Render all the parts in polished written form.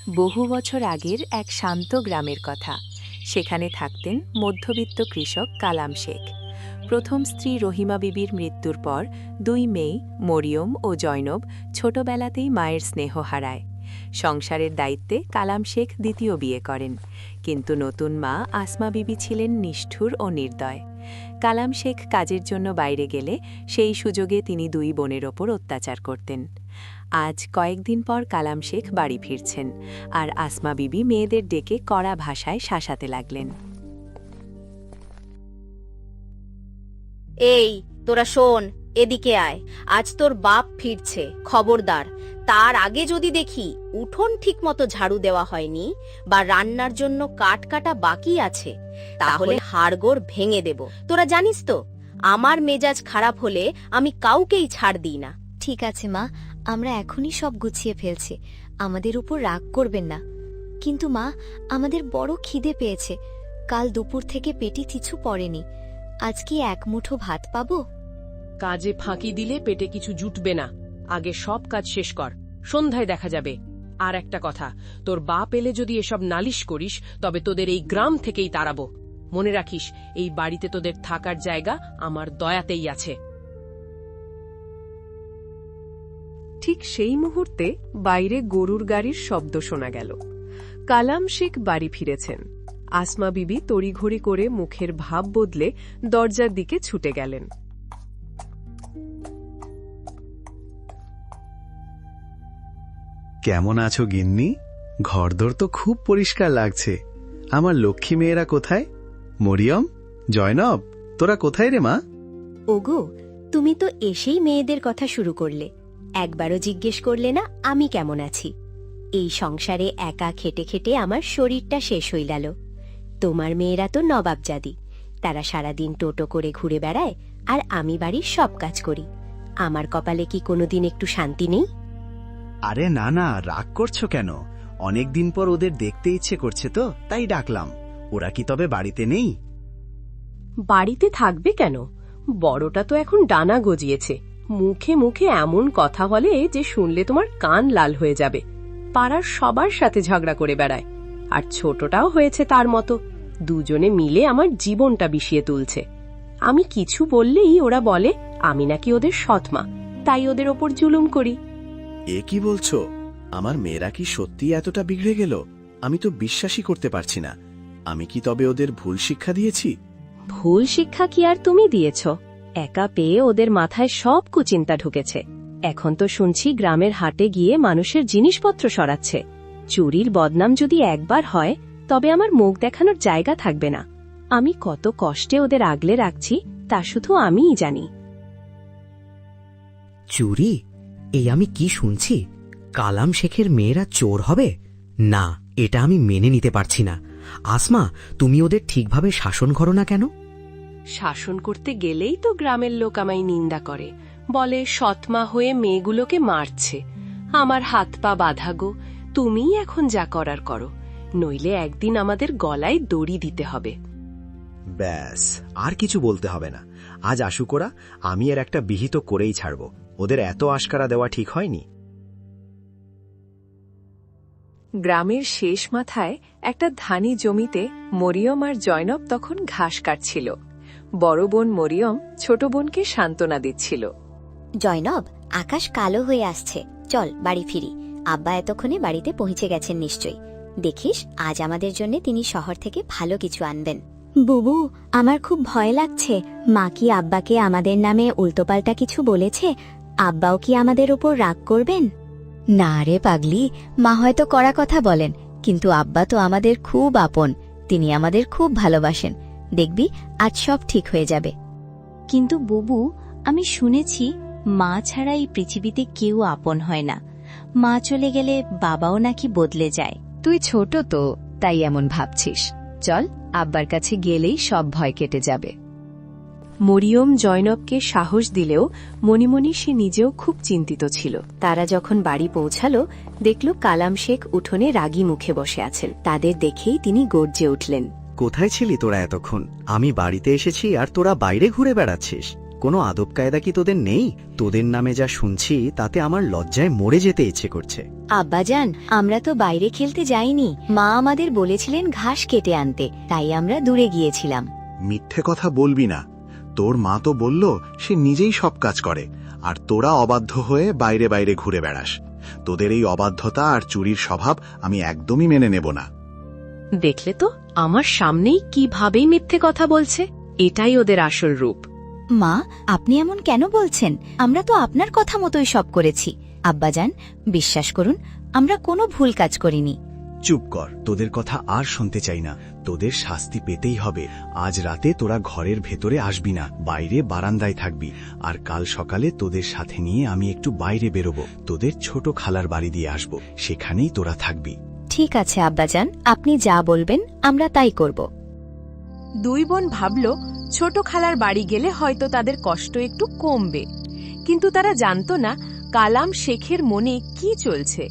বহু বছর আগের এক শান্ত গ্রামের কথা। সেখানে থাকতেন মধ্যবিত্ত কৃষক কালাম শেখ। প্রথম স্ত্রী রহিমা বিবির মৃত্যুর পর দুই মেয়ে মরিয়ম ও জয়নব ছোটবেলাতেই মায়ের স্নেহ হারায়। সংসারের দায়িত্বে কালাম শেখ দ্বিতীয় বিয়ে করেন, কিন্তু নতুন মা আসমা বিবি ছিলেন নিষ্ঠুর ও নির্দয়। কালাম শেখ কাজের জন্য বাইরে গেলে সেই সুযোগে তিনি দুই বোনের ওপর অত্যাচার করতেন। আজ কয়েকদিন পর কালাম শেখ বাড়ি ফিরছেন, আর আসমা বিবি মেয়েদের ডেকে কড়া ভাষায় শাসাতে লাগলেন। এই তোরা শোন, এদিকে আয়। আজ তোর বাপ ফিরছে, খবরদার। তার আগে যদি দেখি উঠোন ঠিকমতো ঝাড়ু দেওয়া হয়নি বা রান্নার জন্য কাঠ কাটা বাকি আছে, তাহলে হাড়গোড় ভেঙে দেব। তোরা জানিস তো, আমার মেজাজ খারাপ হলে আমি কাউকেই ছাড় দিই না। ঠিক আছে মা, আমরা এখনই সব গুছিয়ে ফেলছি, আমাদের উপর রাগ করবেন না। কিন্তু মা, আমাদের বড় খিদে পেয়েছে। কাল দুপুর থেকে পেটে কিছু পড়েনি। আজ কি এক মুঠো ভাত পাবো? কাজে ফাঁকি দিলে পেটে কিছু জুটবে না। আগে সব কাজ শেষ কর, সন্ধ্যায় দেখা যাবে। আর একটা কথা, তোর বাপ এলে যদি এসব নালিশ করিস, তবে তোদের এই গ্রাম থেকেই তাড়াবো। মনে রাখিস, এই বাড়িতে তোদের থাকার জায়গা আমার দয়াতেই আছে। ঠিক সেই মুহূর্তে বাইরে গরুর গাড়ির শব্দ শোনা গেল। কালাম শেখ বাড়ি ফিরেছেন। আসমা বিবি তড়িঘড়ি করে মুখের ভাব বদলে দরজার দিকে ছুটে গেলেন। কেমন আছো গিন্নি? ঘরদোর তো খুব পরিষ্কার লাগছে। আমার লক্ষ্মী মেয়েরা কোথায়? মরিয়ম, জয়নব, তোরা কোথায় রে মা? ওগো, তুমি তো এসেই মেয়েদের কথা শুরু করলে। একবারও জিজ্ঞেস করলে না আমি কেমন আছি। এই সংসারে একা খেটে খেটে আমার শরীরটা শেষ হয়ে গেল। তোমার মেয়েরা তো নবাবজাদি, তারা সারাদিন টোটো করে ঘুরে বেড়ায়, আর আমি বাড়ির সব কাজ করি। আমার কপালে কি কোনোদিন একটু শান্তি নেই? আরে না না, রাগ করছো কেন? অনেকদিন পর ওদের দেখতে ইচ্ছে করছে তো তাই ডাকলাম। ওরা কি তবে বাড়িতে নেই? বাড়িতে থাকবে কেন? বড়টা তো এখন ডানা গজিয়েছে। মুখে মুখে এমন কথা বলে যে শুনলে তোমার কান লাল হয়ে যাবে। পাড়ার সবার সাথে ঝগড়া করে বেড়ায়। আর ছোটটাও হয়েছে তার মতো। দুজনে মিলে আমার জীবনটা বিষিয়ে তুলছে। আমি কিছু বললেই ওরা বলে আমি নাকি ওদের সৎমা, তাই ওদের ওপর জুলুম করি। এ কি বলছো? আমার মেয়েরা কি সত্যি এতটা বিগড়ে গেল? আমি তো বিশ্বাসই করতে পারছি না। আমি কি তবে ওদের ভুল শিক্ষা দিয়েছি? ভুল শিক্ষা কি আর তুমি দিয়েছ? একা পেয়ে ওদের মাথায় সব কুচিন্তা ঢুকেছে। এখন তো শুনছি গ্রামের হাটে গিয়ে মানুষের জিনিসপত্র সরাচ্ছে। চুরির বদনাম যদি একবার হয়, তবে আমার মুখ দেখানোর জায়গা থাকবে না। আমি কত কষ্টে ওদের আগলে রাখছি তা শুধু আমিই জানি। চুরি? এই আমি কি শুনছি? কালাম শেখের মেয়েরা চোর হবে? না, এটা আমি মেনে নিতে পারছি না। আসমা, তুমি ওদের ঠিকভাবে শাসন করো না কেন? শাসন করতে গেলেই তো গ্রামের লোক আমায় নিন্দা করে, বলে সৎমা হয়ে মেয়েগুলোকে মারছে। আমার হাত পা বাঁধা গো, তুমিই এখন যা করার করো, নইলে একদিন আমাদের গলায় দড়ি দিতে হবে। ব্যাস, আর কিছু বলতে হবে না। আজ আসুক ওরা, আমি এর একটা বিহিত করেই ছাড়ব। ওদের এত আশকারা দেওয়া ঠিক হয়নি। গ্রামের শেষ মাথায় একটা ধানি জমিতে মরিয়ম আর জয়নব তখন ঘাস কাটছিল। বড় বোন মরিয়ম ছোট বোনকে সান্ত্বনা দিচ্ছিল। জয়নব, আকাশ কালো হয়ে আসছে, চল বাড়ি ফিরি। আব্বা এতক্ষণে বাড়িতে পৌঁছে গেছেন নিশ্চয়ই। দেখিস, আজ আমাদের জন্য তিনি শহর থেকে ভালো কিছু আনবেন। বুবু, আমার খুব ভয় লাগছে। মা কি আব্বাকে আমাদের নামে উল্টোপাল্টা কিছু বলেছে? আব্বাও কি আমাদের উপর রাগ করবেন? না রে পাগলি, মা হয়তো কড়া কথা বলেন, কিন্তু আব্বা তো আমাদের খুব আপন। তিনি আমাদের খুব ভালোবাসেন। দেখবি, আজ সব ঠিক হয়ে যাবে। কিন্তু বুবু, আমি শুনেছি মা ছাড়া এই পৃথিবীতে কেউ আপন হয় না। মা চলে গেলে বাবাও নাকি বদলে যায়। তুই ছোট তো, তাই এমন ভাবছিস। চল, আব্বার কাছে গেলেই সব ভয় কেটে যাবে। মরিয়ম জয়নবকে সাহস দিলেও মনে মনে সে নিজেও খুব চিন্তিত ছিল। তারা যখন বাড়ি পৌঁছালো, দেখল কালাম শেখ উঠোনে রাগী মুখে বসে আছেন। তাদের দেখেই তিনি গর্জে উঠলেন। কোথায় ছিলি তোরা এতক্ষণ? আমি বাড়িতে এসেছি আর তোরা বাইরে ঘুরে বেড়াচ্ছিস। কোনো আদব কায়দা কি তোদের নেই? তোদের নামে যা শুনছি তাতে আমার লজ্জায় মরে যেতে ইচ্ছে করছে। আব্বাজান, আমরা তো বাইরে খেলতে যাইনি। মা আমাদের বলেছিলেন ঘাস কেটে আনতে, তাই আমরা দূরে গিয়েছিলাম। মিথ্যে কথা বলবি না। তোর মা তো বলল সে নিজেই সব কাজ করে, আর তোরা অবাধ্য হয়ে বাইরে বাইরে ঘুরে বেড়াস। তোদের এই অবাধ্যতা আর চুরির স্বভাব আমি একদমই মেনে নেব না। দেখলে তো আমার সামনেই কিভাবেই মিথ্যে কথা বলছে। এটাই ওদের আসল রূপ। মা, আপনি এমন কেন বলছেন? আমরা তো আপনার কথা মতোই সব করেছি। আব্বাজান, বিশ্বাস করুন, আমরা কোনো ভুল কাজ করিনি। চুপ কর, তোদের কথা আর শুনতে চাই না। তোদের শাস্তি পেতেই হবে। আজ রাতে তোরা ঘরের ভেতরে আসবি না, বাইরে বারান্দায় থাকবি। আর কাল সকালে তোদের সাথে নিয়ে আমি একটু বাইরে বেরোবো, তোদের ছোট খালার বাড়ি দিয়ে আসবো, সেখানেই তোরা থাকবি। ঠিক আছে আব্বাজান, আপনি যা বলবেন আমরা তাই করব। দুই বোন ভাবল ছোট খালার বাড়ি গেলে হয়তো তাদের কষ্ট একটু কমবে, কিন্তু তারা জানতো না কালাম শেখের মনে কি চলছে।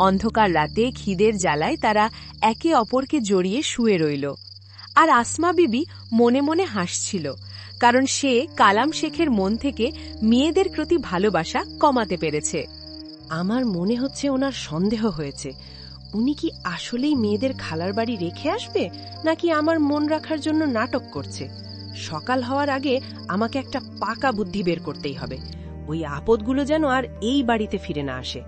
অন্ধকার রাতে খিদের জ্বালায় তারা একে অপরকে জড়িয়ে শুয়ে রইল, আর আসমা বিবি মনে মনে হাসছিল, কারণ সে কালাম শেখের মন থেকে মেয়েদের প্রতি ভালোবাসা কমাতে পেরেছে। আমার মনে হচ্ছে ওনার সন্দেহ হয়েছে। উনি কি আসলেই মেয়েদের খালার বাড়ি রেখে আসবে, নাকি আমার মন রাখার জন্য নাটক করছে? সকাল হওয়ার আগে আমাকে একটা পাকা বুদ্ধি বের করতেই হবে। ওই আপদগুলো যেন আর এই বাড়িতে ফিরে না আসে।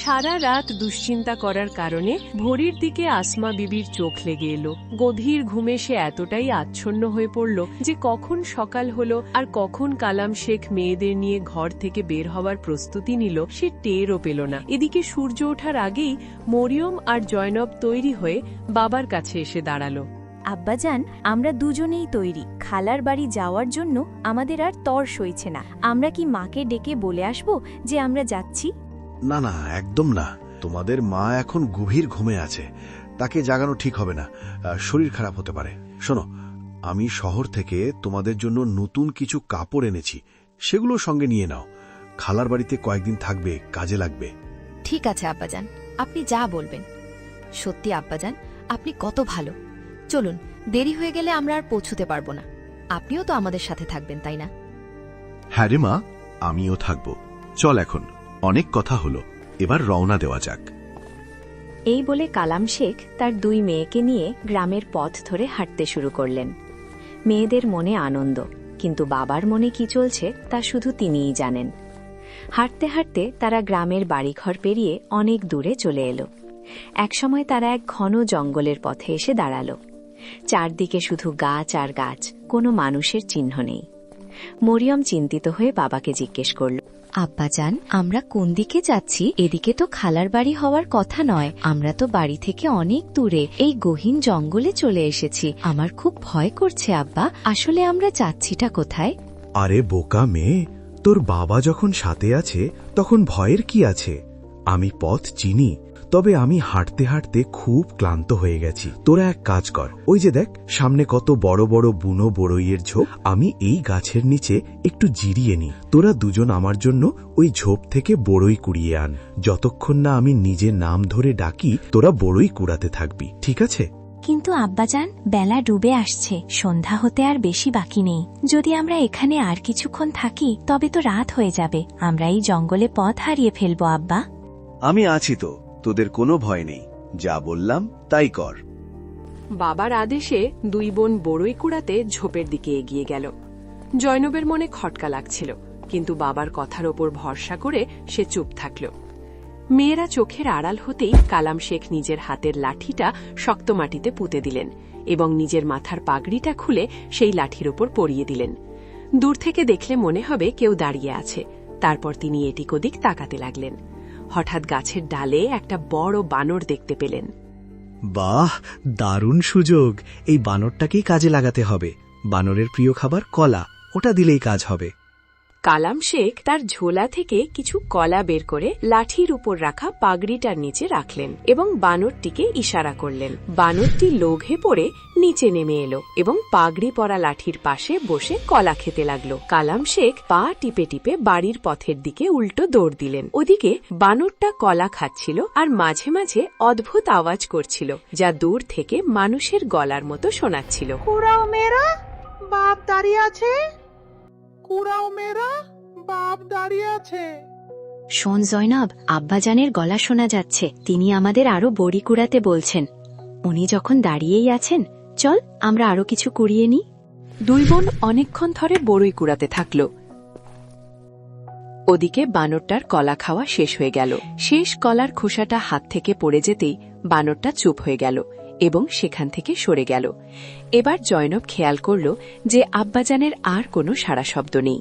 সারা রাত দুশ্চিন্তা করার কারণে ভোরের দিকে আসমা বিবির চোখ লেগে এলো। গভীর ঘুমে সে এতটাই আচ্ছন্ন হয়ে পড়ল যে কখন সকাল হলো আর কখন কালাম শেখ মেয়েদের নিয়ে ঘর থেকে বের হওয়ার প্রস্তুতি নিল সে টেরও পেল না। এদিকে সূর্য ওঠার আগেই মরিয়ম আর জয়নব তৈরি হয়ে বাবার কাছে এসে দাঁড়ালো। আব্বাজান, আমরা দুজনেই তৈরি। খালার বাড়ি যাওয়ার জন্য আমাদের আর তর সইছে না। আমরা কি মাকে ডেকে বলে আসব যে আমরা যাচ্ছি? না না, একদম না। তোমাদের মা এখন গভীর ঘুমে আছে, তাকে জাগানো ঠিক হবে না, শরীর খারাপ হতে পারে। শোনো, আমি শহর থেকে তোমাদের জন্য নতুন কিছু কাপড় এনেছি, সেগুলো সঙ্গে নিয়ে নাও। খালার বাড়িতে কয়েকদিন থাকবে, কাজে লাগবে। ঠিক আছে আব্বাজান, আপনি যা বলবেন। সত্যি আব্বাজান, আপনি কত ভালো। চলুন, দেরি হয়ে গেলে আমরা আর পৌঁছতে পারবো না। আপনিও তো আমাদের সাথে থাকবেন, তাই না? হ্যাঁ রে মা, আমিও থাকব। চল, এখন অনেক কথা হলো, এবার রওনা দেওয়া যাক। এই বলে কালাম শেখ তার দুই মেয়েকে নিয়ে গ্রামের পথ ধরে হাঁটতে শুরু করলেন। মেয়েদের মনে আনন্দ, কিন্তু বাবার মনে কি চলছে তা শুধু তিনিই জানেন। হাঁটতে হাঁটতে তারা গ্রামের বাড়িঘর পেরিয়ে অনেক দূরে চলে এলো। একসময় তারা এক ঘন জঙ্গলের পথে এসে দাঁড়ালো। চারদিকে শুধু গাছ আর গাছ, কোনো মানুষের চিহ্ন নেই। মরিয়ম চিন্তিত হয়ে বাবাকে জিজ্ঞেস করল, আব্বাজান, আমরা কোন দিকে যাচ্ছি? এদিকে তো খালার বাড়ি হওয়ার কথা নয়। আমরা তো বাড়ি থেকে অনেক দূরে এই গহীন জঙ্গলে চলে এসেছি। আমার খুব ভয় করছে আব্বা। আসলে আমরা যাচ্ছিটা কোথায়? আরে বোকা মেয়ে, তোর বাবা যখন সাথে আছে তখন ভয়ের কি আছে? আমি পথ চিনি, তবে আমি হাঁটতে হাঁটতে খুব ক্লান্ত হয়ে গেছি। তোরা এক কাজ কর, ওই যে দেখ সামনে কত বড় বড় বুনো বড়ইয়ের ঝোপ, আমি এই গাছের নিচে একটু জিরিয়ে নি। তোরা দুজন আমার জন্য ওই ঝোপ থেকে বড়ই কুড়িয়ে আন। যতক্ষণ না আমি নিজের নাম ধরে ডাকি, তোরা বড়ই কুড়াতে থাকবি, ঠিক আছে? কিন্তু আব্বাজান, বেলা ডুবে আসছে, সন্ধ্যা হতে আর বেশি বাকি নেই। যদি আমরা এখানে আর কিছুক্ষণ থাকি তবে তো রাত হয়ে যাবে। আমরা এই জঙ্গলে পথ হারিয়ে ফেলবো আব্বা। আমি আছি তো, তোদের কোনো ভয় নেই। যা বললাম তাই কর। বাবার আদেশে দুই বোন বড়ই কুড়াতে ঝোপের দিকে এগিয়ে গেল। জয়নবের মনে খটকা লাগছিল, কিন্তু বাবার কথার ওপর ভরসা করে সে চুপ থাকল। মেয়েরা চোখের আড়াল হতেই কালাম শেখ নিজের হাতের লাঠিটা শক্ত মাটিতে পুঁতে দিলেন এবং নিজের মাথার পাগড়িটা খুলে সেই লাঠির ওপর পরিয়ে দিলেন। দূর থেকে দেখলে মনে হবে কেউ দাঁড়িয়ে আছে। তারপর তিনি এদিক ওদিক তাকাতে লাগলেন। হঠাৎ গাছের ডালে একটা বড় বানর দেখতে পেলেন। বাহ, দারুণ সুযোগ! এই বানরটাকেই কাজে লাগাতে হবে। বানরের প্রিয় খাবার কলা, ওটা দিলেই কাজ হবে। কালাম শেখ তার ঝোলা থেকে কিছু কলা বের করে লাঠির উপর রাখা পাগড়িটার নিচে রাখলেন এবং বানরটিকে ইশারা করলেন। বানরটি লোভে পড়ে নিচে নেমে এলো এবং পাগড়ি পরা লাঠির পাশে বসে কলা খেতে লাগলো। কালাম শেখ পা টিপে টিপে বাড়ির পথের দিকে উল্টো দৌড় দিলেন। ওদিকে বানরটা কলা খাচ্ছিল আর মাঝে মাঝে অদ্ভুত আওয়াজ করছিল, যা দূর থেকে মানুষের গলার মতো শোনাচ্ছিল। কুড়াও মেয়েরা, বাপ দাঁড়িয়ে আছে। কুড়াও মেয়েরা, বাপ দাঁড়িয়ে আছে। শোন জয়নব, আব্বাজানের গলা শোনা যাচ্ছে। তিনি আমাদের আরো বড়ি কুড়াতে বলছেন। উনি যখন দাঁড়িয়েই আছেন, চল আমরা আরো কিছু কুড়িয়ে নিই। দুই বোন অনেকক্ষণ ধরে বড়ই কুড়াতে থাকল। ওদিকে বানরটার কলা খাওয়া শেষ হয়ে গেল। শেষ কলার খোসাটা হাত থেকে পড়ে যেতেই বানরটা চুপ হয়ে গেল এবং সেখান থেকে সরে গেল। এবার জয়নব খেয়াল করল যে আব্বাজানের আর কোনো সাড়া শব্দ নেই।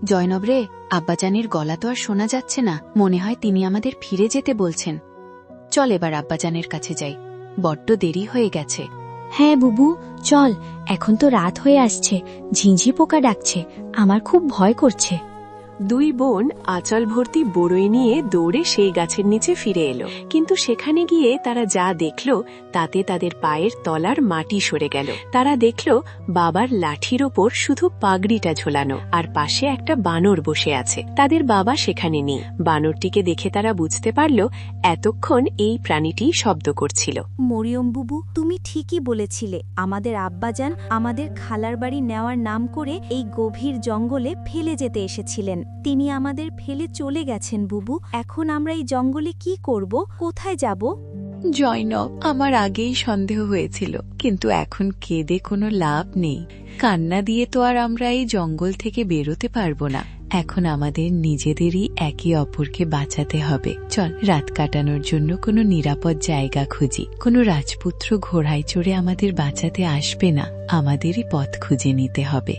জয়নব রে, আব্বাজানের গলা তো আর শোনা যাচ্ছে না। মনে হয় তিনি আমাদের ফিরে যেতে বলছেন। চল এবার আব্বাজানের কাছে যাই, বড্ড দেরি হয়ে গেছে। হ্যাঁ বুবু, চল। এখন তো রাত হয়ে আসছে, ঝিঁঝি পোকা ডাকছে, আমার খুব ভয় করছে। দুই বোন আঁচল ভর্তি বড়ই নিয়ে দৌড়ে সেই গাছের নিচে ফিরে এলো, কিন্তু সেখানে গিয়ে তারা যা দেখল তাতে তাদের পায়ের তলার মাটি সরে গেল। তারা দেখল বাবার লাঠির ওপর শুধু পাগড়িটা ঝোলানো, আর পাশে একটা বানর বসে আছে। তাদের বাবা সেখানে নেই। বানরটিকে দেখে তারা বুঝতে পারল এতক্ষণ এই প্রাণীটি শব্দ করছিল। মরিয়ম বুবু, তুমি ঠিকই বলেছিলে। আমাদের আব্বাজান আমাদের খালার বাড়ি নেওয়ার নাম করে এই গভীর জঙ্গলে ফেলে যেতে এসেছিলেন। তিনি আমাদের ফেলে চলে গেছেন বুবু। এখন আমরা এই জঙ্গলে কি করব? কোথায় যাব? জয়নব, আমার আগেই সন্দেহ হয়েছিল, কিন্তু এখন কেঁদে কোনো লাভ নেই। কান্না দিয়ে তো আর আমরা এই জঙ্গল থেকে বেরোতে পারবো না। এখন আমাদের নিজেদেরই একে অপরকে বাঁচাতে হবে। চল রাত কাটানোর জন্য কোনো নিরাপদ জায়গা খুঁজি। কোনো রাজপুত্র ঘোড়ায় চড়ে আমাদের বাঁচাতে আসবে না, আমাদেরই পথ খুঁজে নিতে হবে।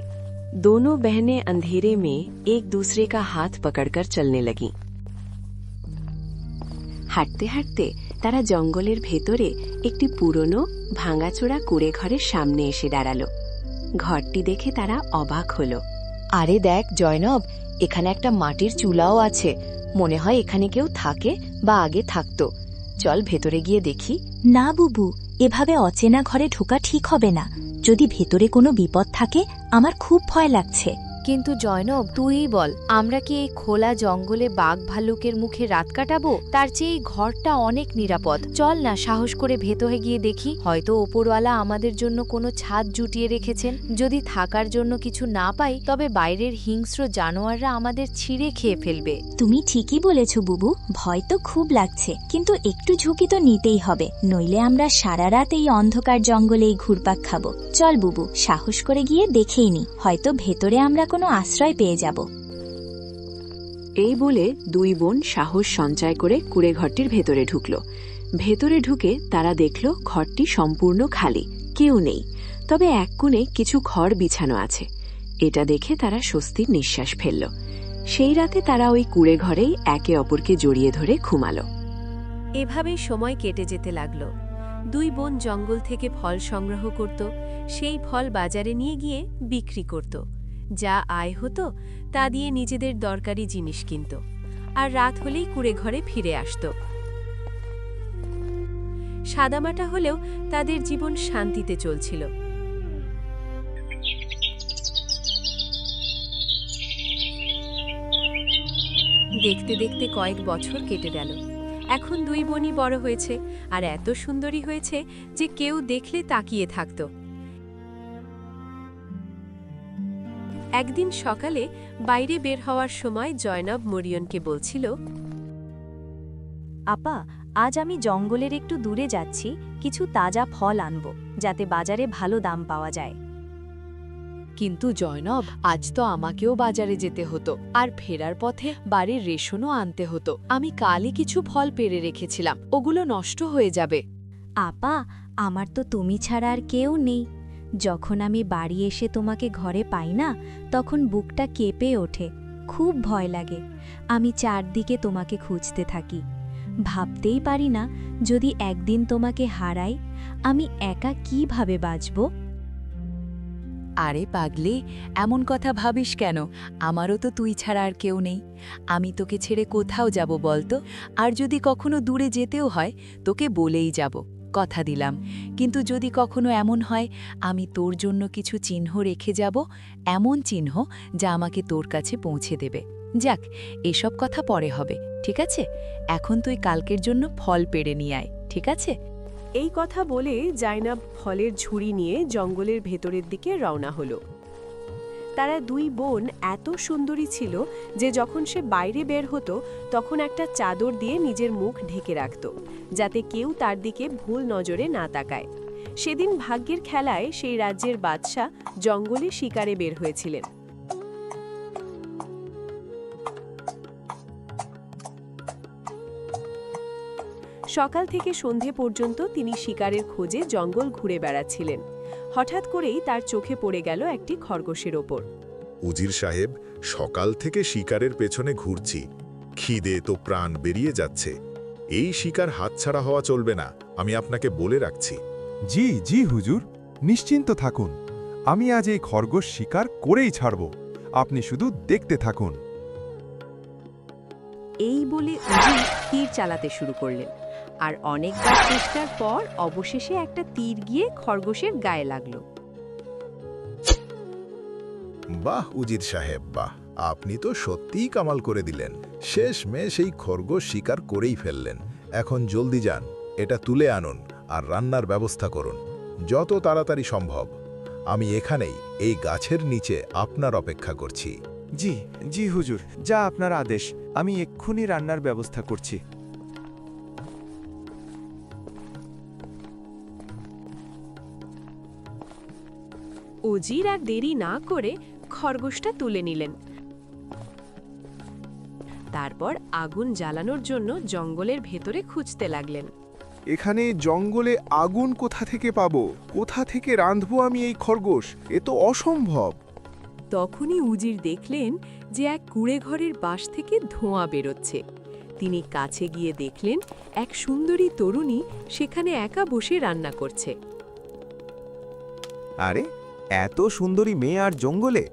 दोनों बहनें अंधेरे में एक दूसरे का हाथ पकड़कर चलने लगीं। হাঁটতে হাঁটতে তারা জঙ্গলের ভেতরে একটি পুরনো ভাঙাচোরা কুড়ে ঘরের সামনে এসে দাঁড়ালো। ঘরটি দেখে তারা অবাক হলো। আরে দেখ জয়নব, এখানে একটা মাটির চুলাও আছে। মনে হয় এখানে কেউ থাকে বা আগে থাকতো। চল ভেতরে গিয়ে দেখি। না বুবু, এভাবে অচেনা ঘরে ঢোকা ঠিক হবে না। যদি ভেতরে কোনো বিপদ থাকে, আমার খুব ভয় লাগছে। কিন্তু জয়নব, তুই বল, আমরা কি এই খোলা জঙ্গলে বাঘ ভাল্লুকের মুখে রাত কাটাবো? তার চেয়ে এই ঘরটা অনেক নিরাপদ। চল না, সাহস করে ভেতরে গিয়ে দেখি। হয়তো ওপরওয়ালা আমাদের জন্য কোনো ছাদ জুটিয়ে রেখেছেন। যদি থাকার জন্য কিছু না পাই, তবে বাইরের হিংস্র জানোয়াররা আমাদের ছিঁড়ে খেয়ে ফেলবে। তুমি ঠিকই বলেছ বুবু, ভয় তো খুব লাগছে, কিন্তু একটু ঝুঁকি তো নিতেই হবে, নইলে আমরা সারা রাত এই অন্ধকার জঙ্গলেই ঘুরপাক খাবো। চল বুবু, সাহস করে গিয়ে দেখেই নি, হয়তো ভেতরে আমরা কোনো আশ্রয় পেয়ে যাব। এই বলে দুই বোন সাহস সঞ্চয় করে কুড়ে ঘরটির ভেতরে ঢুকল। ভেতরে ঢুকে তারা দেখল ঘরটি সম্পূর্ণ খালি, কেউ নেই। তবে এক কোণে কিছু খড় বিছানো আছে। এটা দেখে তারা স্বস্তির নিঃশ্বাস ফেলল। সেই রাতে তারা ওই কুড়ে ঘরেই একে অপরকে জড়িয়ে ধরে ঘুমালো। এভাবেই সময় কেটে যেতে লাগল। দুই বোন জঙ্গল থেকে ফল সংগ্রহ করত, সেই ফল বাজারে নিয়ে গিয়ে বিক্রি করত। যা আয় হতো তা দিয়ে নিজেদের দরকারি জিনিস কিনত, আর রাত হলেই কুড়ে ঘরে ফিরে আসত। সাদামাটা হলেও তাদের জীবন শান্তিতে চলছিল। দেখতে দেখতে কয়েক বছর কেটে গেল। এখন দুই বোনই বড় হয়েছে, আর এত সুন্দরী হয়েছে যে কেউ দেখলে তাকিয়ে থাকত। একদিন সকালে বাইরে বের হওয়ার সময় জয়নব মরিয়নকে বলছিল, আপা, আজ আমি জঙ্গলের একটু দূরে যাচ্ছি, কিছু তাজা ফল আনব, যাতে বাজারে ভালো দাম পাওয়া যায়। কিন্তু জয়নব, আজ তো আমাকেও বাজারে যেতে হতো, আর ফেরার পথে বাড়ির রেশনও আনতে হতো। আমি কালই কিছু ফল পেড়ে রেখেছিলাম, ওগুলো নষ্ট হয়ে যাবে। আপা, আমার তো তুমি ছাড়া আর কেউ নেই। যখন আমি বাড়ি এসে তোমাকে ঘরে পাই না, তখন বুকটা কেঁপে ওঠে, খুব ভয় লাগে। আমি চারদিকে তোমাকে খুঁজতে থাকি। ভাবতেই পারি না, যদি একদিন তোমাকে হারাই, আমি একা কিভাবে বাঁচব। আরে পাগলি, এমন কথা ভাবিস কেন? আমারও তো তুই ছাড়া আর কেউ নেই। আমি তোকে ছেড়ে কোথাও যাব বলতো? আর যদি কখনো দূরে যেতেও হয়, তোকে বলেই যাব, কথা দিলাম। কিন্তু যদি কখনো এমন হয়, আমি তোর জন্য কিছু চিহ্ন রেখে যাব, এমন চিহ্ন যা আমাকে তোর কাছে পৌঁছে দেবে। যাক, এসব কথা পরে হবে, ঠিক আছে? এখন তুই কালকের জন্য ফল পেড়ে নিয়ে আয়, ঠিক আছে? এই কথা বলে জাইনাব ফলের ঝুড়ি নিয়ে জঙ্গলের ভেতরের দিকে রওনা হলো। তারা দুই বোন এত সুন্দরী ছিল যে যখন সে বাইরে বের হতো তখন একটা চাদর দিয়ে নিজের মুখ ঢেকে রাখত, যাতে কেউ তার দিকে ভুল নজরে না তাকায়। সেদিন ভাগ্যের খেলায় সেই রাজ্যের বাদশা জঙ্গলে শিকারে বের হয়েছিলেন। সকাল থেকে সন্ধে পর্যন্ত তিনি শিকারের খোঁজে জঙ্গল ঘুরে বেড়াচ্ছিলেন। হঠাৎ করেই তার চোখে পড়ে গেল একটি খরগোশের ওপর। উজির সাহেব, সকাল থেকে শিকারের পেছনে ঘুরছি, খিদে তো প্রাণ বেরিয়ে যাচ্ছে। এই শিকার হাতছাড়া হওয়া চলবে না, আমি আপনাকে বলে রাখছি। জি জি হুজুর, নিশ্চিন্ত থাকুন, আমি আজ এই খরগোশ শিকার করেই ছাড়ব, আপনি শুধু দেখতে থাকুন। এই বলে উজির তীর চালাতে শুরু করলেন, আর অনেকবার চেষ্টার পর অবশেষে একটা তীর গিয়ে খরগোশের গায়ে লাগলো। বাহ উজির সাহেব, বাহ, আপনি তো সত্যিই কামাল করে দিলেন। শেষমেশ এই খরগোশ শিকার করেই ফেললেন। এখন জলদি যান, এটা তুলে আনুন আর রান্নার ব্যবস্থা করুন, যত তাড়াতাড়ি সম্ভব। আমি এখানেই এই গাছের নিচে আপনার অপেক্ষা করছি। জি জি হুজুর, যা আপনার আদেশ, আমি এক্ষুনি রান্নার ব্যবস্থা করছি। উজির আর দেরি না করে খরগোশটা তুলে নিলেন। তারপর আগুন জ্বালানোর জন্য জঙ্গলের ভেতরে খুঁজতে লাগলেন। এখানে জঙ্গলে আগুন কোথা থেকে পাবো? কোথা থেকে রাঁধবো আমি এই খরগোশ? এ তো অসম্ভব। তখনই উজির দেখলেন যে এক কুঁড়ে ঘরের বাঁশ থেকে ধোঁয়া বেরোচ্ছে। তিনি কাছে গিয়ে দেখলেন এক সুন্দরী তরুণী সেখানে একা বসে রান্না করছে। আরে, এত সুন্দরী মেয়ে আর জঙ্গলে,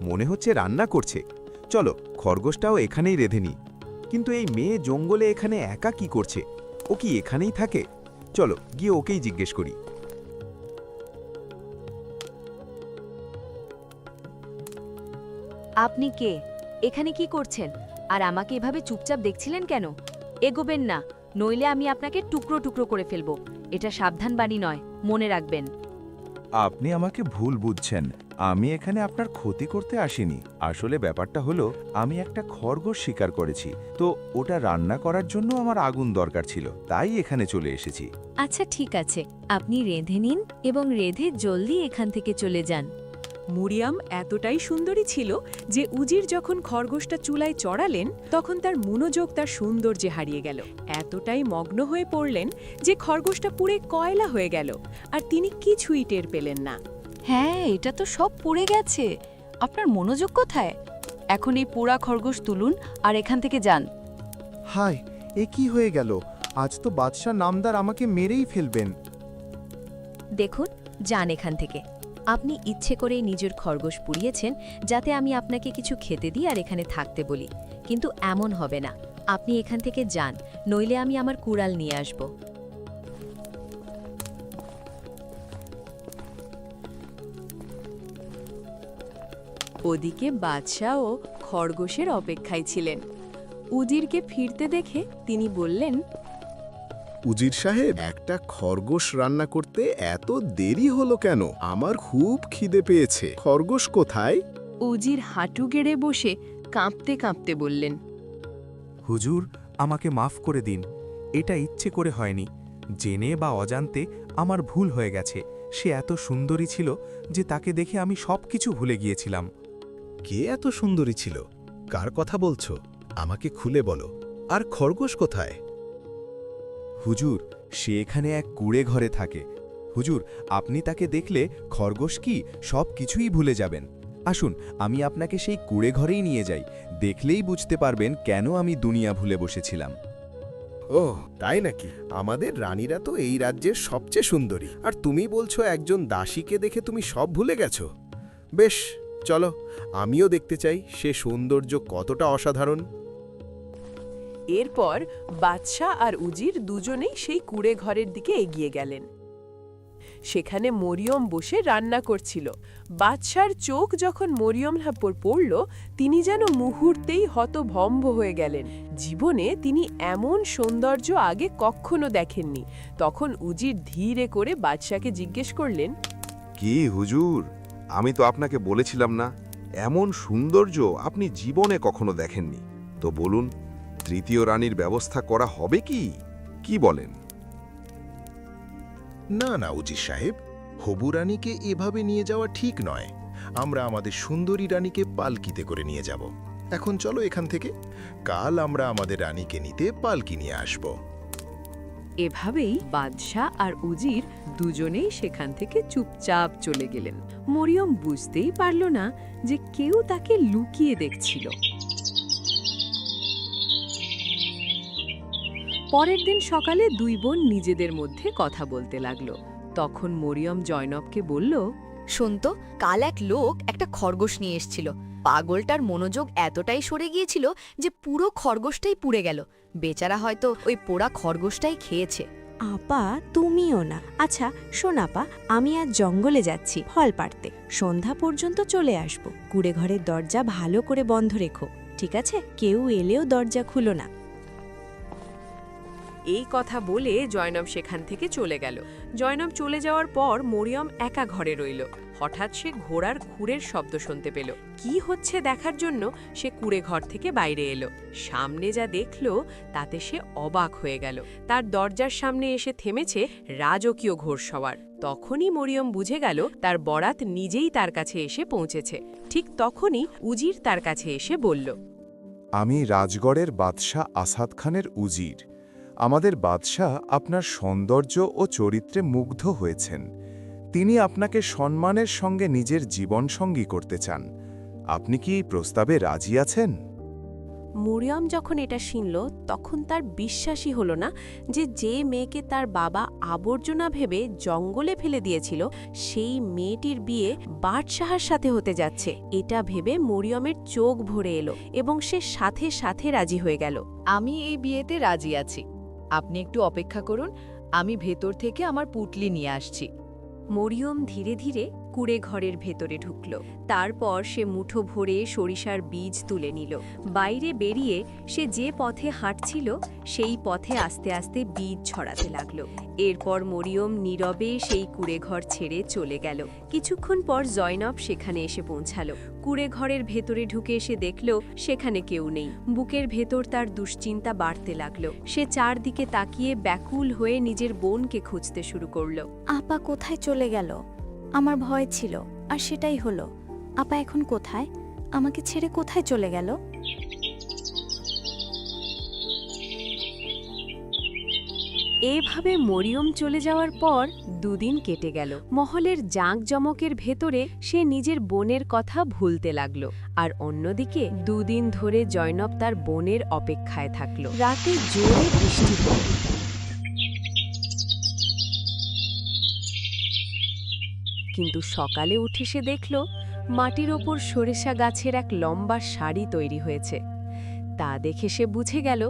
মনে হচ্ছে রান্না করছে। চলো, খরগোশটাও এখানেই রেঁধে নি। কিন্তু এই মেয়ে জঙ্গলে এখানে একা কি করছে? ও কি এখানেই থাকে? চলো গিয়ে ওকেই জিজ্ঞেস করি। আপনি কে? এখানে কি করছেন? আর আমাকে এভাবে চুপচাপ দেখছিলেন কেন? এগোবেন না, নইলে আমি আপনাকে টুকরো টুকরো করে ফেলবো। এটা সাবধান বাণী নয়, মনে রাখবেন। আপনি আমাকে ভুল বুঝছেন, আমি এখানে আপনার ক্ষতি করতে আসিনি। আসলে ব্যাপারটা হলো, আমি একটা খরগোশ শিকার করেছি, তো ওটা রান্না করার জন্য আমার আগুন দরকার ছিল, তাই এখানে চলে এসেছি। আচ্ছা ঠিক আছে, আপনি রেঁধে নিন এবং রেঁধে জলদি এখান থেকে চলে যান। মরিয়ম এতটাই সুন্দরী ছিল যে উজির যখন খরগোশটা চুলায় চড়ালেন তখন তার মনোযোগ তার সৌন্দর্যে হারিয়ে গেল। এতটাই মগ্ন হয়ে পড়লেন যে খরগোশটা পুড়ে কয়লা হয়ে গেল, আর তিনি কিছুই টের পেলেন না। হ্যাঁ, এটা তো সব পুড়ে গেছে। আপনার মনোযোগ কোথায়? এখন এই পোড়া খরগোশ তুলুন আর এখান থেকে যান। হায়, এ কি হয়ে গেল? আজ তো বাদশা নামদার আমাকে মেরেই ফেলবেন। দেখুন, যান এখান থেকে। আপনি ইচ্ছে করেই নিজের খরগোশ পুড়িয়েছেন যাতে আমি আপনাকে কিছু খেতে দিই আর এখানে থাকতে বলি, কিন্তু এমন হবে না। আপনি এখান থেকে যান, নইলে আমি আমার কুড়াল নিয়ে আসব। ওদিকে বাদশাও খরগোশের অপেক্ষায় ছিলেন। উজিরকে ফিরতে দেখে তিনি বললেন, উজির সাহেব, একটা খরগোশ রান্না করতে এত দেরি হলো কেন? আমার খুব খিদে পেয়েছে। খরগোশ কোথায়? উজির হাঁটু গেড়ে বসে কাঁপতে কাঁপতে বললেন, হুজুর, আমাকে মাফ করে দিন, এটা ইচ্ছে করে হয়নি। জেনে বা অজান্তে আমার ভুল হয়ে গেছে। সে এত সুন্দরী ছিল যে তাকে দেখে আমি সবকিছু ভুলে গিয়েছিলাম। কে এত সুন্দরী ছিল? কার কথা বলছো? আমাকে খুলে বলো। আর খরগোশ কোথায়? হুজুর, সে এখানে এক কুঁড়ে ঘরে থাকে। হুজুর, আপনি তাকে দেখলে খরগোশ কি সব কিছুই ভুলে যাবেন। আসুন, আমি আপনাকে সেই কুঁড়ে ঘরেই নিয়ে যাই। দেখলেই বুঝতে পারবেন কেন আমি দুনিয়া ভুলে বসেছিলাম। ওহ, তাই নাকি? আমাদের রানীরা তো এই রাজ্যের সবচেয়ে সুন্দরী, আর তুমি বলছো একজন দাসীকে দেখে তুমি সব ভুলে গেছো? বেশ, চলো, আমিও দেখতে চাই সে সৌন্দর্য কতটা অসাধারণ। এরপর বাদশা আর উজির দুজনেই সেই কুঁড়ে ঘরের দিকে এগিয়ে গেলেন। সেখানে মরিয়ম বসে রান্না করছিল। বাদশার চোখ যখন মরিয়মের উপর পড়ল, তিনি যেন মুহূর্তেই হতভম্ব হয়ে গেলেন। জীবনে তিনি এমন সৌন্দর্য আগে কখনো দেখেননি। তখন উজির ধীরে করে বাদশাকে জিজ্ঞেস করলেন, কি হুজুর, আমি তো আপনাকে বলেছিলাম না যে এই রান্নাটা আমি করব। আপনি এত সুন্দর রান্না করছেন, আমি তো কিছুই বুঝতে পারছি না। হুজুর, সে এখানে এক কুঁড়ে ঘরে থাকে। হুজুর, আপনি তাকে দেখলে খরগোশ কি সব কিছুই ভুলে যাবেন। আসুন, আমি আপনাকে সেই কুঁড়ে ঘরেই নিয়ে যাই। দেখলেই বুঝতে পারবেন কেন আমি দুনিয়া ভুলে বসেছিলাম। কি হুজুর, আমি তো আপনাকে বলেছিলাম না এমন সৌন্দর্য আপনি জীবনে কখনো দেখেননি। তো বলুন, তৃতীয় রানীর ব্যবস্থা করা হবে কি? কি বলেন? না না উজির সাহেব, হবু রানীকে এভাবে নিয়ে যাওয়া ঠিক নয়। আমরা আমাদের সুন্দরী রানীকে পালকিতে করে নিয়ে যাব। এখন চলো এখান থেকে, কাল আমরা আমাদের রানীকে নিতে পালকি নিয়ে আসব। এভাবেই বাদশাহ আর উজির দুজনেই সেখান থেকে চুপচাপ চলে গেলেন। মরিয়ম বুঝতেই পারল না যে কেউ তাকে লুকিয়ে দেখছিল। পরের দিন সকালে দুই বোন নিজেদের মধ্যে কথা বলতে লাগলো। তখন মরিয়ম জয়নবকে বলল, শোন তো, কাল এক লোক একটা খরগোশ নিয়ে এসেছিল। পাগলটার মনোযোগ এতটাই সরে গিয়েছিল যে পুরো খরগোশটাই পুড়ে গেল। বেচারা হয়তো ওই পোড়া খরগোশটাই খেয়েছে। আপা, তুমিও না। আচ্ছা শোন আপা, আমি আজ জঙ্গলে যাচ্ছি ফল পাড়তে। সন্ধ্যা পর্যন্ত চলে আসব। কুড়ে ঘরের দরজা ভালো করে বন্ধ রেখো, ঠিক আছে? কেউ এলেও দরজা খুলো না। এই কথা বলে জয়নব সেখান থেকে চলে গেল। জয়নব চলে যাওয়ার পর মরিয়ম একা ঘরে রইল। হঠাৎ সে ঘোড়ার খুরের শব্দ শুনতে পেল। কি হচ্ছে দেখার জন্য সে কুড়ে ঘর থেকে বাইরে এলো। সামনে যা দেখল তাতে সে অবাক হয়ে গেল। তার দরজার সামনে এসে থেমেছে রাজকীয় ঘোড়সওয়ার। তখনই মরিয়ম বুঝে গেল তার বরাত নিজেই তার কাছে এসে পৌঁছেছে। ঠিক তখনই উজির তার কাছে এসে বলল, আমি রাজগড়ের বাদশাহ আসাদ খানের উজির। আমাদের বাদশাহ আপনার সৌন্দর্য ও চরিত্রে মুগ্ধ হয়েছেন। তিনি আপনাকে সম্মানের সঙ্গে নিজের জীবনসঙ্গী করতে চান। আপনি কি এই প্রস্তাবে রাজি আছেন? মরিয়ম যখন এটা শুনল তখন তার বিশ্বাসই হলো না যে মেয়েকে তার বাবা আবর্জনা ভেবে জঙ্গলে ফেলে দিয়েছিল সেই মেয়েটির বিয়ে বাদশাহের সাথে হতে যাচ্ছে। এটা ভেবে মরিয়মের চোখ ভরে এলো এবং সে সাথে সাথে রাজি হয়ে গেল। আমি এই বিয়েতে রাজি আছি। আপনি একটু অপেক্ষা করুন, আমি ভেতর থেকে আমার পুটলি নিয়ে আসছি। মরিয়ম ধীরে ধীরে কুড়ে ঘরের ভেতরে ঢুকল। তারপর সে মুঠো ভরে সরিষার বীজ তুলে নিল। বাইরে বেরিয়ে সে যে পথে হাঁটছিল সেই পথে আস্তে আস্তে বীজ ছড়াতে লাগল। এরপর মরিয়ম নীরবে সেই কুড়ে ঘর ছেড়ে চলে গেল। কিছুক্ষণ পর জয়নব সেখানে এসে পৌঁছালো। কুড়ে ঘরের ভেতরে ঢুকে এসে দেখল সেখানে কেউ নেই। বুকের ভেতর তার দুশ্চিন্তা বাড়তে লাগল। সে চারদিকে তাকিয়ে ব্যাকুল হয়ে নিজের বোনকে খুঁজতে শুরু করল। আপা কোথায় চলে গেল? আমার ভয় ছিল, আর সেটাই হলো। আপা এখন কোথায়? আমাকে ছেড়ে কোথায় চলে গেল? এভাবে মরিয়ম চলে যাওয়ার পর দুদিন কেটে গেল। মহলের জাঁকজমকের ভেতরে সে নিজের বোনের কথা ভুলতে লাগল। আর অন্যদিকে দুদিন ধরে জয়নব তার বোনের অপেক্ষায় থাকল। রাতে জোরে বৃষ্টি হল। কিন্তু সকালে উঠে সে দেখল মাটির ওপর সরিষা গাছের এক লম্বা সারি তৈরি হয়েছে। তা দেখে সে বুঝে গেল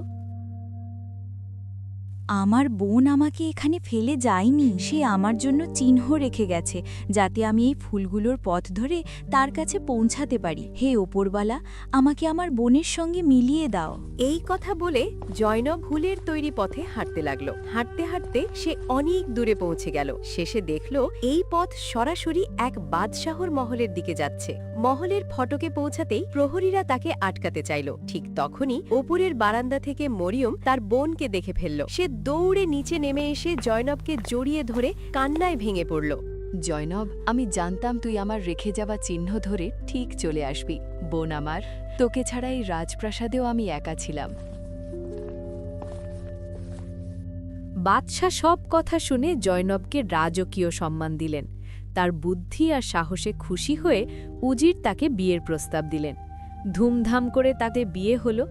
আমার বোন আমাকে এখানে ফেলে যায়নি। সে আমার জন্য চিহ্ন রেখে গেছে, যাতে আমি এই ফুলগুলোর পথ ধরে তার কাছে পৌঁছাতে পারি। হে ওপরওয়ালা, আমাকে আমার বোনের সঙ্গে মিলিয়ে দাও। এই কথা বলে জয়নব ফুলের তৈরি পথে হাঁটতে লাগলো। হাঁটতে হাঁটতে সে অনেক দূরে পৌঁছে গেল। শেষে দেখল এই পথ সরাসরি এক বাদশাহর মহলের দিকে যাচ্ছে। মহলের ফটকে পৌঁছাতেই প্রহরীরা তাকে আটকাতে চাইল। ঠিক তখনই ওপরের বারান্দা থেকে মরিয়ম তার বোনকে দেখে ফেলল। সে দৌড়ে নিচে নেমে এসে জয়নবকে জড়িয়ে ধরে কান্নায় ভেঙে পড়ল। জয়নব, আমি জানতাম তুই আমার রেখে যাওয়া চিহ্ন ধরে ঠিক চলে আসবি। বোন আমার, তোকে ছাড়া এই রাজপ্রাসাদেও আমি একা ছিলাম। বাদশাহ সব কথা শুনে জয়নবকে রাজকীয় সম্মান দিলেন। তার বুদ্ধি আর সাহসে খুশি হয়ে উজির তাকে বিয়ের প্রস্তাব দিলেন। ধুমধাম করে তাতে বিয়ে হলো।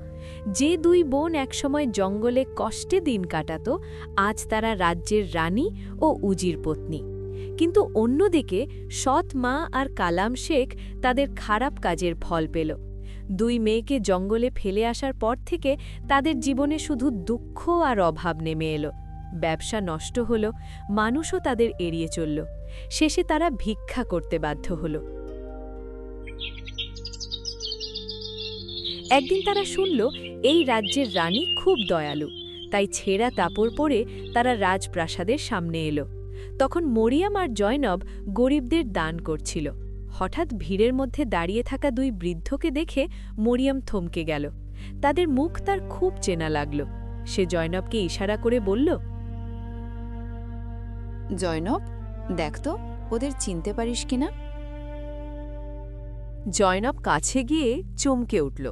যে দুই বোন একসময় জঙ্গলে কষ্টে দিন কাটাত, আজ তারা রাজ্যের রানী ও উজির পত্নী। কিন্তু অন্যদিকে সৎ মা আর কালাম শেখ তাদের খারাপ কাজের ফল পেল। দুই মেয়েকে জঙ্গলে ফেলে আসার পর থেকে তাদের জীবনে শুধু দুঃখ আর অভাব নেমে এলো। ব্যবসা নষ্ট হল, মানুষও তাদের এড়িয়ে চলল। শেষে তারা ভিক্ষা করতে বাধ্য হল। একদিন তারা শুনল এই রাজ্যের রানী খুব দয়ালু, তাই ছেঁড়া কাপড় পরে তারা রাজপ্রাসাদের সামনে এলো। তখন মরিয়ম আর জয়নব গরিবদের দান করছিল। হঠাৎ ভিড়ের মধ্যে দাঁড়িয়ে থাকা দুই বৃদ্ধকে দেখে মরিয়ম থমকে গেল। তাদের মুখ তার খুব চেনা লাগল। সে জয়নবকে ইশারা করে বলল, জয়নব, দেখ তো ওদের চিনতে পারিস কিনা। জয়নব কাছে গিয়ে চমকে উঠল।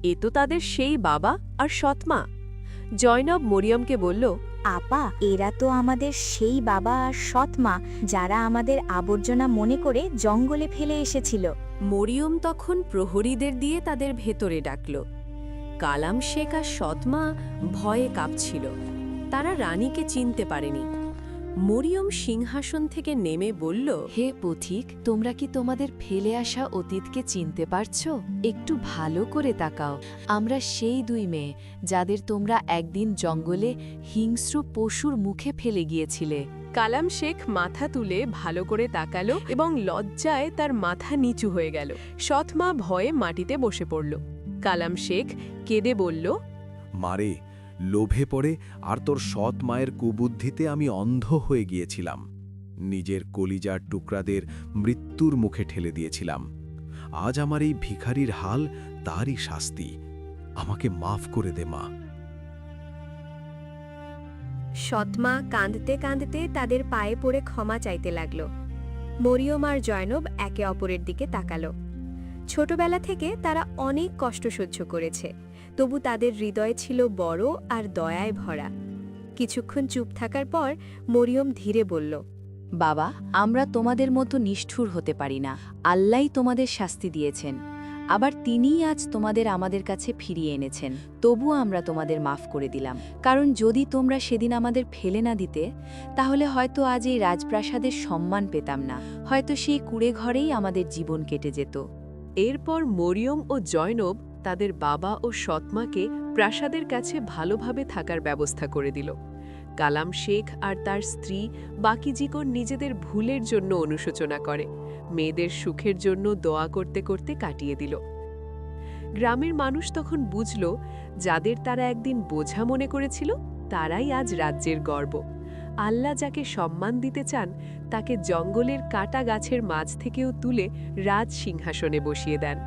এ তো তাদের সেই বাবা আর সৎমা। জয়নব মরিয়মকে বলল, আপা, এরা তো আমাদের সেই বাবা আর সৎমা যারা আমাদের আবর্জনা মনে করে জঙ্গলে ফেলে এসেছিল। মরিয়ম তখন প্রহরীদের দিয়ে তাদের ভেতরে ডাকল। কালাম শেখ আর সৎমা ভয়ে কাঁপছিল। তারা রানীকে চিনতে পারেনি। মরিয়ম সিংহাসন থেকে নেমে বলল, হে পথিক, তোমরা কি তোমাদের ফেলে আসা অতীতকে চিনতে পারছো? একটু ভালো করে তাকাও। আমরা সেই দুই মেয়ে যাদের তোমরা একদিন জঙ্গলে হিংস্র পশুর মুখে ফেলে গিয়েছিলে। কালাম শেখ মাথা তুলে ভালো করে তাকালো এবং লজ্জায় তার মাথা নিচু হয়ে গেল। সৎমা ভয়ে মাটিতে বসে পড়ল। কালাম শেখ কেঁদে বলল, মারে, লোভে পড়ে আর তোর সৎ মায়ের কুবুদ্ধিতে আমি অন্ধ হয়ে গিয়েছিলাম। নিজের কলিজার টুকরাদের মৃত্যুর মুখে ঠেলে দিয়েছিলাম। আজ আমার এই ভিখারির হাল তারই শাস্তি। আমাকে মাফ করে দে মা। সৎমা কাঁদতে কাঁদতে তাদের পায়ে পড়ে ক্ষমা চাইতে লাগল। মরিয়ম আর জয়নব একে অপরের দিকে তাকালো। ছোটবেলা থেকে তারা অনেক কষ্ট সহ্য করেছে, তবু তাদের হৃদয় ছিল বড় আর দয়ায় ভরা। কিছুক্ষণ চুপ থাকার পর মরিয়ম ধীরে বলল, বাবা, আমরা তোমাদের মতো নিষ্ঠুর হতে পারি না। আল্লাহই তোমাদের শাস্তি দিয়েছেন, আবার তিনিই আজ তোমাদের আমাদের কাছে ফিরিয়ে এনেছেন। তবুও আমরা তোমাদের মাফ করে দিলাম, কারণ যদি তোমরা সেদিন আমাদের ফেলে না দিতে, তাহলে হয়তো আজ এই রাজপ্রাসাদের সম্মান পেতাম না, হয়তো সেই কুঁড়ে ঘরেই আমাদের জীবন কেটে যেত। এরপর মরিয়ম ও জয়নব তাদের বাবা ও সৎমাকে প্রাসাদের কাছে ভালোভাবে থাকার ব্যবস্থা করে দিল। কালাম শেখ আর তার স্ত্রী বাকি জীবন নিজেদের ভুলের জন্য অনুশোচনা করে, মেয়েদের সুখের জন্য দোয়া করতে করতে কাটিয়ে দিল। গ্রামের মানুষ তখন বুঝল, যাদের তারা একদিন বোঝা মনে করেছিল, তারাই আজ রাজ্যের গর্ব। আল্লাহ যাকে সম্মান দিতে চান, তাকে জঙ্গলের কাটা গাছের মাঝ থেকেও তুলে রাজ সিংহাসনে বসিয়ে দেন।